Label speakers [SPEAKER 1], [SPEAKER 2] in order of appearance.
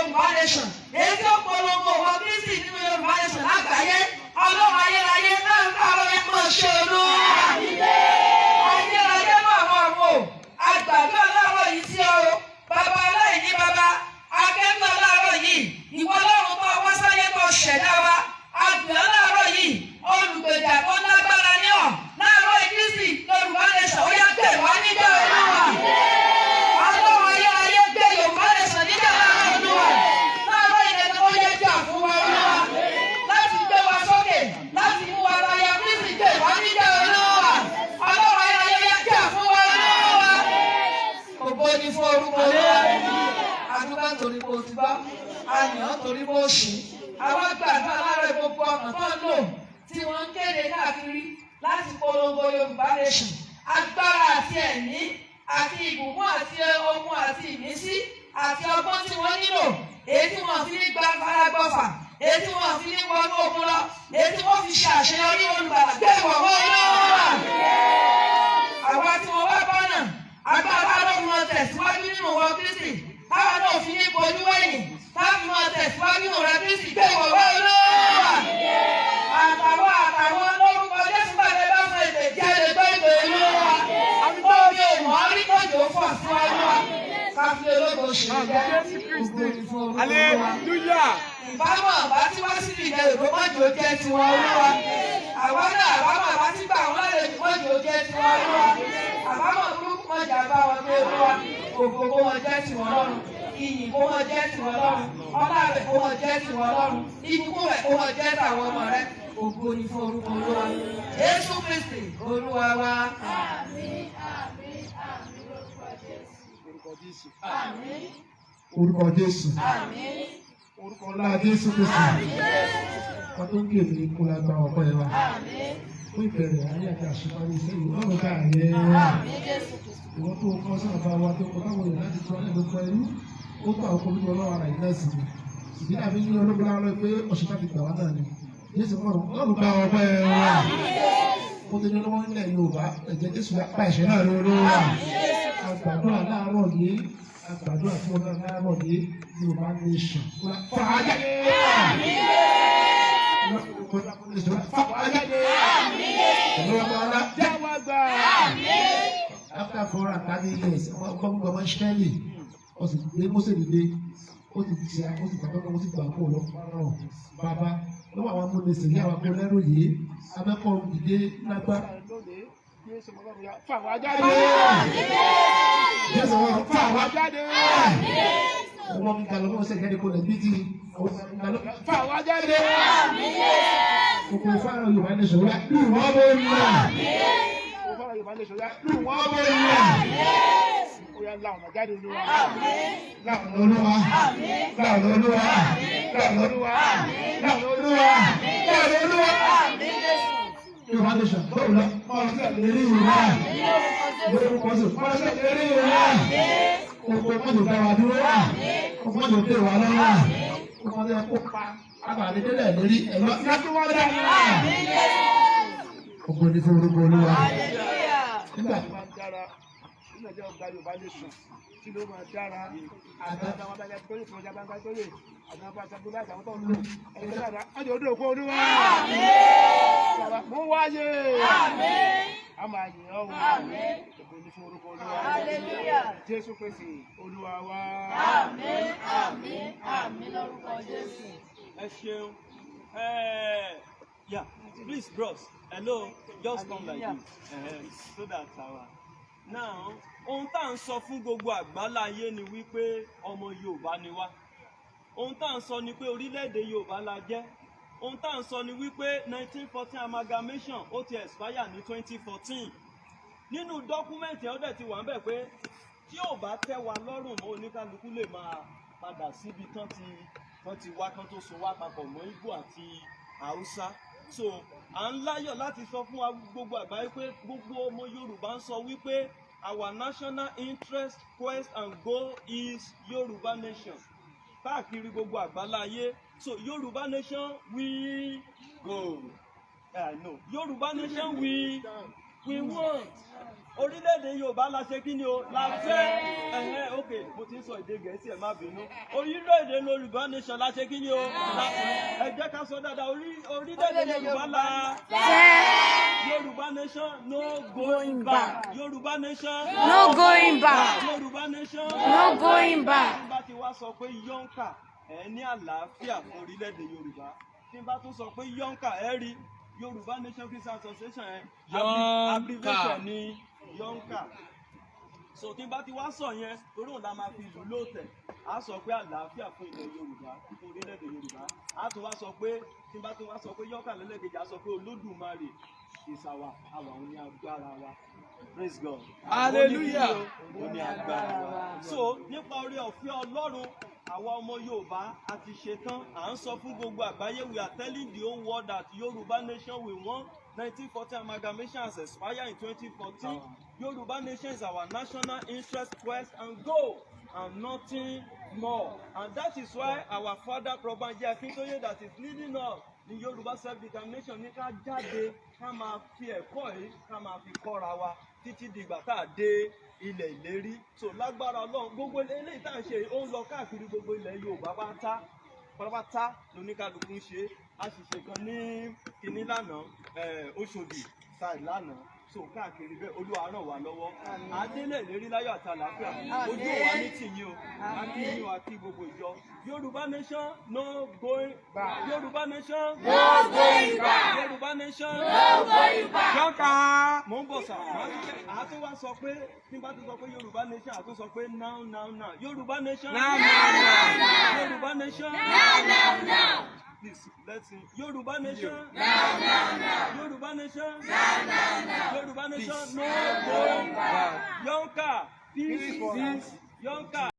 [SPEAKER 1] Yorùbá nation èyí tí ó polongo wọn Kristi nínú Yorùbá nation lágbàáyé ọlọ́run ayérayé náà ń káwọ́ yẹn mọ̀ ṣe olúwa ayérayé náà wọ̀ wò àgbàdo ọlọ́rọ̀ yìí sí o bàbá aláìní bàbá akẹ́kọ̀ọ́ ọlọ́rọ̀ yìí ìwọ ọlọ́run tó wá sáyé tó ṣẹ̀dá wa àgbẹ̀ ọlọ́rọ̀ yìí olùgbèjà tó lágbára ní ọ̀ láàárọ̀ Kristi Yorùbá nation ó yá gbé wá nígbà olúwa ọlọ́run ayérayé gbé Yorùbá nation nígbà olúwa láàárọ̀ ìdẹ́gbẹ́ ó yẹ jà fún wa olúwa láti gbé wa sókè láti mú wa tayọ Kristi gbé wá nígbà olúwa ọlọ́run ayérayé yẹ jà fún wa olúwa gbogbo ní fún orúkọ olúwa àdúgbò torí kò ti bá àyàn torí bó ṣì àwọn gbàgbọ́ aláàrẹ gbogbo ọ̀nà tó ń lò tí wọ́n ń kéde káàkiri láti polongo Yorùbá nation agbára àti ẹ̀mí àti ìbùkún àti okun àti ìmísí àti ọgbọ́n tí wọ́n nílò èyí tí wọ́n fi ní gba faragbọ́fà èyí tí wọ́n fi ní wọnú ogun lọ èyí tí wọ́n fi ṣe àṣeyọrí olùgbàlà gbé ìwọ̀wọ́ olóòwà àwa tí wọ́n wá bọ́nà agbára ló fi wọn tẹ̀síwájú nínú wọn Kristi táwa náà fi ní bojú wẹ̀yìn táwa fi wọn tẹ̀síwájú nínú rẹ Kristi gbé ìwọ̀wọ́ olóòwà àtàwọn lórúkọ Jésù bàbá bá fún èdè jẹ́ lè gbé ìgbè olóòwà ó ní òmò orí kòjò fọ̀ sí olúwa káfíńlẹ̀ lóko ṣe jẹ́ gbogbo ìfún olúwa ìbámu àbá tí wá sí ìdílé ìrómọ́jò jẹ́ tiwọn olúwa àwa náà àbámọ̀ àbá tí gbà wọ́n lè mọ́jò jẹ́ tiwọn olúwa àbámọ̀ burúkú mọ́jà bá wọn gbé olúwa ògo kó wọn jẹ́ tiwọn lọ́run iyì kó wọn jẹ́ tiwọn lọ́run ọlá rẹ̀ kó wọn jẹ́ tiwọn lọ́run ibùkún rẹ̀ kó wọn jẹ́ tàwọn ọmọ rẹ̀ ògo ni fún orúkọ olúwa Jésù Kristi olúwa wa.
[SPEAKER 2] Orúkọ Jésù. Orúkọ ńlá Jésù Kristi. Wọ́n tó ń gbé mi kó lágbá ọ̀pọ̀ ẹ̀ wá. Fún ìbẹ̀rẹ̀ ayé àti àṣepárí sẹ́yìn lọ́rùn ká ayé wá. Ìwọ́n tó kọ́ sí ọba wa tó kọ́ báwo yẹn láti tó ọ̀nà ìlú pẹ̀lú. Ó gbà ọkọ̀ orí ọlọ́wọ́ ara ìlú ẹ̀sìn mi. Ìdí àbí ní ológun láwọn pé ọ̀ṣun láti gbà wá náà ni. Jésù lọ́rùn ká ọ̀pọ̀ ẹ̀ wá. Ó ti ní lọ́wọ́ nílẹ̀ Yorùbá ẹ̀jẹ̀ Jésù pa ẹ̀ṣẹ̀ náà lórí wa. Àgbàdo aláàárọ̀ yìí àgbàdo àti ọ̀nà aláàárọ̀ yìí Yorùbá nation. Fàájáde! Fàájáde! Ọlọ́wọ́lá jáwá gbà! After 430 years, ọmọ Ṣẹ́lì, ó sì gbé Mósè dìde, ó ti gbàgbọ́ ó sì gbà kó lọ fọ́nrán bàbá lọ́wọ́ àwọn amúnisìn ní àwọn akọ́lẹ́rù yìí, abẹ́kọ̀ọ́ dìde lágbára. Fàájáde! Jésù wọn fàájáde! Ọmọ mi kàlọ́ mọ́ sẹ́yìn kó lè bí ti fàájáde! Òkú fáwọn Yorùbá ní sọ̀rọ̀ lù wọ́n bó ń lọ. Òkú fáwọn Yorùbá ní sọ̀rọ̀ lù wọ́n bó ń lọ. Ó yá láwọn ọ̀jáde olúwa. Láwọn olúwa. Láwọn olúwa. Láwọn olúwa. Láwọn olúwa. Láwọn olúwa. Yorùbá ní sọ̀rọ̀ bọ́ọ̀lù lọ. Ọ̀rọ̀ sí àlérí Yorùbá. Yorùbá kọ́ sí ọ̀rọ̀ sí àlérí Yorùbá. Òkú mọ́tò dá wa dúró. Òkú mọ́tò dé wa lọ́wọ́. Òkú mọ́tò yẹ kó pa àgbàdo délẹ̀ lórí ẹ̀rọ lákúwọ́dá. Ògo ni fún orúkọ olúwa. Nígbà tí wọ́n dára, nígbà tí wọ́n gba Yorùbá nation, kí ló máa dára? Àtàwọn àwọn abájá tó lè fún ọjà gbangba tó lè, àwọn abájá tó láti àwọn tó ń lò. Ẹ̀yin tó dára, ọjọ́ odò òkú olúwa. Mo wáyé. A máa yìn ọ́ wò. Ògo ni fún orúkọ olúwa. Jésù Kristi olúwa wa.
[SPEAKER 3] Àmín lórúkọ Jésù.
[SPEAKER 4] Ẹ ṣeun. Yeah, please bros, hello, just come like this. So that our now ohun tá à ń sọ fún gbogbo àgbáláyé ni wípé ọmọ Yorùbá ni wá. Ohun tá à ń sọ ni pé orílẹ̀-èdè Yorùbá la jẹ́. Ohun tá à ń sọ ni wípé 1914 amalgamation ó ti expire ní 2014. Nínú dọ́kúmẹ̀ntì ẹ̀ ó dẹ̀ ti wà ń bẹ̀ pé tí ò bá tẹ́ wa lọ́rùn mọ́ oníkálukú lè máa padà síbi tán ti wá kán tó so wá papọ̀ mọ́ Ìgbò àti Haúsá. So à ń láyọ̀ láti sọ fún wa gbogbo àgbáyé pé gbogbo ọmọ Yorùbá ń sọ wípé our national interest, quest and goal is Yorùbá nation. Káàkiri gbogbo àgbáláyé. So Yorùbá nation we go. No, Yorùbá nation we we want. Orílẹ̀-èdè Yorùbá la ṣe kí ni o? La fẹ́. Ok, mo ti ń sọ èdè Gẹ̀ẹ́sì ẹ̀ má bínú. Orílẹ̀-èdè Yorùbá nation la ṣe kí ni o? Ẹ jẹ́ ká sọ dáadáa, orílẹ̀-èdè Yorùbá la fẹ́. Yorùbá nation no going back. Yorùbá nation
[SPEAKER 3] No going back.
[SPEAKER 4] Yorùbá nation
[SPEAKER 3] No going back.
[SPEAKER 4] Tí n bá ti wá sọ pé yọ́ǹkà ẹ ní àlàáfíà fún orílẹ̀-èdè Yorùbá. Tí n bá tún sọ pé yọ́ǹkà ẹ rí Yorùbá Nation Christian Association ẹ abbreviation ní yọ́ǹkà. So tí n bá ti wá sọ yẹn torí òun la máa fi ìlú lóòtẹ̀ á sọ pé àlàáfíà fún ilẹ̀ Yorùbá fún orílẹ̀-èdè Yorùbá á tún wá sọ pé tí n bá tún wá sọ pé yọ́ǹkà lẹ́lẹ́kejì á sọ pé Olódùmarè ìsàwà àwa òun ní agbára wa. Praise God.
[SPEAKER 2] Hallelujah.
[SPEAKER 4] Òun ní agbára wa. So nípa oore ọ̀fẹ́ Ọlọ́run àwa ọmọ Yorùbá a ti ṣetán à ń sọ fún gbogbo àgbáyé we are telling the whole world that Yorùbá nation we want 1940 amalgamation has expired in 2014. Yorùbá nation is our national interest, quest and goal and nothing more. And that is why our father Probanji Akintoye that is leading us in Yorùbá self-determination ní ká jáde ká máa fi ẹ̀kọ́ yìí ká máa fi kọ́ra wa títí dìgbà tá a dé ilẹ̀ ìlérí. So lágbára Ọlọ́run gbogbo eléyìí tá à ń ṣe ó ń lọ káàkiri gbogbo ilẹ̀ Yorùbá pátápátá lóníkàlùkù ń ṣe a sì ṣe kan ní kinní lánàá Òṣòdì side lánàá so káàkiri bẹ́ẹ̀ Olúwa ràn wá lọ́wọ́ adélẹ̀ ìlérí láyọ̀ àti àlàáfíà ojú òwa ní tìyín o àti yín o àti gbogbo ìjọ Yorùbá nation no going back. Yorùbá nation
[SPEAKER 3] No going back.
[SPEAKER 4] Yorùbá nation
[SPEAKER 3] No going back.
[SPEAKER 4] Yọ́ǹkà mò ń bọ̀ sà àá tó wá sọ pé tí n bá tó sọ pé Yorùbá nation àá tó sọ pé now Yorùbá nation Yorùbá nation please let's sing Yorùbá nation Yorùbá nation Yorùbá nation no going back. Yọ́ǹkà peace Yọ́ǹkà.